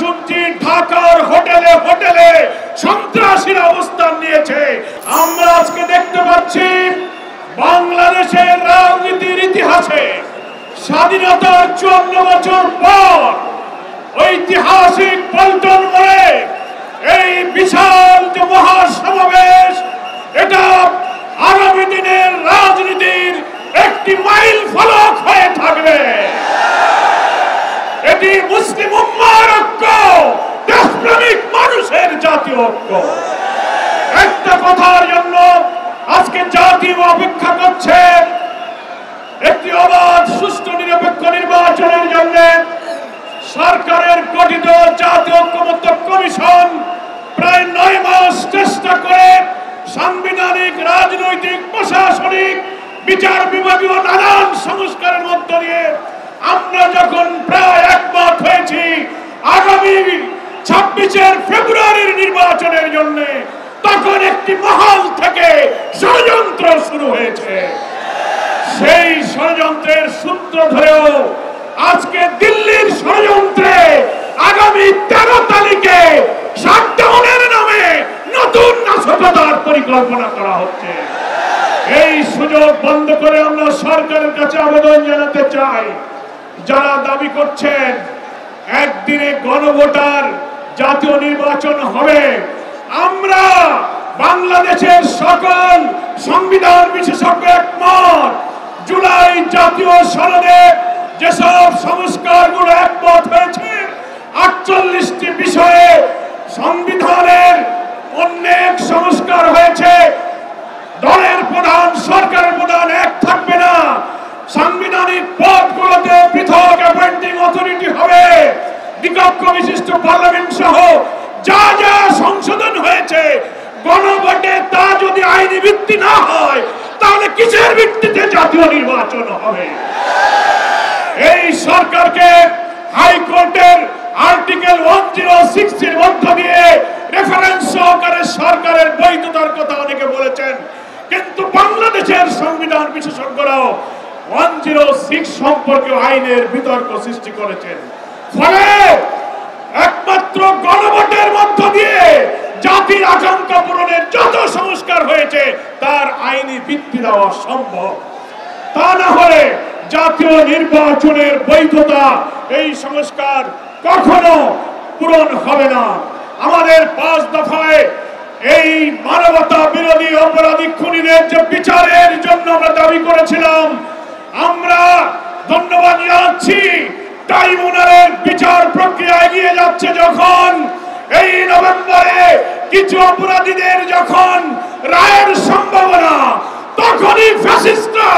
শুনছি ঢাকার হোটেলে হোটেলে সন্ত্রাসীরা অবস্থান নিয়েছে। আমরা আজকে দেখতে পাচ্ছি বাংলাদেশের রাজনীতির ইতিহাসে স্বাধীনতার 54 বছর পর ঐতিহাসিক পল্টন মোড়ে এই বিশাল যে মহাসমাবেশ, এটা আগামী দিনের রাজনীতির একটি মাইল ফলক হয়ে থাকবে। এটি মুসলিম উম্মার ঐক্য, দেশপ্রেমিক মানুষের জাতীয় ঐক্য। একটা কথার জন্য আজকে জাতি অপেক্ষা করছে, একটি অবাধ সুষ্ঠু নিরপেক্ষ নির্বাচনের জন্য সরকারের গঠিত জাতীয় ঐক্যমত্য কমিশন প্রায় 9 মাস চেষ্টা করে সাংবিধানিক, রাজনৈতিক, প্রশাসনিক, বিচার বিভাগীয় নানান সংস্কারের মধ্য দিয়ে আমরা যখন প্রায় একমত হয়েছি আগামী 26 ফেব্রুয়ারির নির্বাচনের জন্য, তখন একটি মহল থেকে ষড়যন্ত্র শুরু হয়েছে। সেই ষড়যন্ত্রের সূত্র ধরেও আজকে দিল্লির ষড়যন্ত্রে আগামী 13 তারিখে শাটডাউনের নামে নতুন নাশকতার পরিকল্পনা করা হচ্ছে। এই সুযোগ বন্ধ করে আমরা সরকারের কাছে আবেদন জানাতে চাই, যারা দাবি করছেন একদিনে গণভোটার জাতীয় নির্বাচন হবে, আমরা বাংলাদেশের সকল সংবিধান বিশেষজ্ঞ একমত। জুলাই জাতীয় সনদে যেসব সংস্কারগুলো একমত হয়েছে, 48টি বিষয়ে সংবিধানের অনেক সংস্কার হয়েছে। দলের প্রধান, সরকারের প্রধান এক থাকবে না। সাংবিধানিক পদগুলোতে পৃথক অ্যাপয়েন্টিং অথরিটি হবে। দ্বিকক্ষ বিশিষ্ট পার্লামেন্ট সহ যা যা সংশোধন হয়েছে গণভোটে, তা যদি আইনি ভিত্তি না হয় তাহলে কিসের ভিত্তিতে জাতীয় নির্বাচন হবে? এই সরকারকে হাইকোর্টের আর্টিকেল 106 এর মধ্য দিয়ে রেফারেন্স সহকারে সরকারের বৈধতার কথা অনেকে বলেছেন, কিন্তু বাংলাদেশের সংবিধান বিশেষজ্ঞরাও 106 সম্পর্কে আইনের বিতর্ক সৃষ্টি করেছেন। ফলে একমাত্র গণভোটের মধ্য দিয়ে জাতির আকাঙ্ক্ষা পূরণের যত সংস্কার হয়েছে তার আইনি ভিত্তি দেওয়া সম্ভব। তা না হলে জাতীয় নির্বাচনের বৈধতা, এই সংস্কার কখনো পূরণ হবে না। আমাদের 5 দফায় এই মানবতা বিরোধী অপরাধী খুনিদের যে বিচারের জন্য আমরা দাবি করেছিলাম, আমরা ধন্যবাদ জানাচ্ছি। ট্রাইব্যুনালের বিচার প্রক্রিয়া এগিয়ে যাচ্ছে। যখন এই নভেম্বরে কিছু অপরাধীদের যখন রায়ের সম্ভাবনা, তখনই ফ্যাসিস্টরা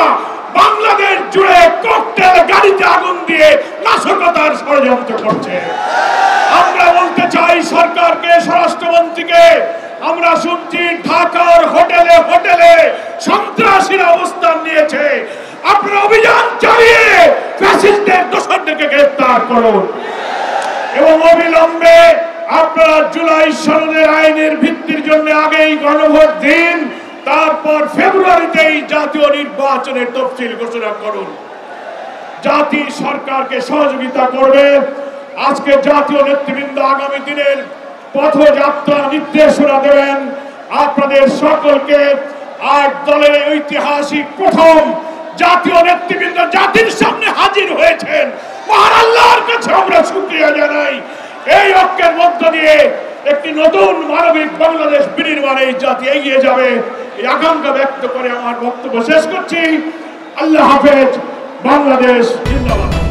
বাংলাদেশ জুড়ে ককটেল গাড়িতে আগুন দিয়ে নাশকতার ষড়যন্ত্র করছে। আমরা বলতে চাই সরকারকে, স্বরাষ্ট্রমন্ত্রীকে, আমরা শুনছি ঢাকার হোটেলে হোটেলে সন্ত্রাসীরা অবস্থান নিয়েছে। আপনারা অভিযান চালিয়ে ফ্যাসিস্টদের দোষরদেরকে গ্রেফতার করুন এবং অবিলম্বে আপনারা জুলাই সনদের আইনের ভিত্তির জন্য আগেই গণভোট দিন, তারপর ফেব্রুয়ারিতেই জাতীয় নির্বাচনের তফসিল ঘোষণা করুন। জাতি সরকারকে সহযোগিতা করবে। আজকে জাতীয় নেতৃবৃন্দ আগামী দিনের পথযাত্রা নির্দেশনা দেবেন। আপনাদের সকলকে 8 দলের ঐতিহাসিক প্রথম জাতীয় নেতৃবৃন্দ জাতির সামনে হাজির হয়েছেন। মহান আল্লাহর কাছে আমরা শুকরিয়া জানাই। এই ঐক্যের মধ্য দিয়ে একটি নতুন মানবিক বাংলাদেশ বিনির্মাণে এই জাতি এগিয়ে যাবে, এই আকাঙ্ক্ষা ব্যক্ত করে আমার বক্তব্য শেষ করছি। আল্লাহ হাফেজ। বাংলাদেশ জিন্দাবাদ।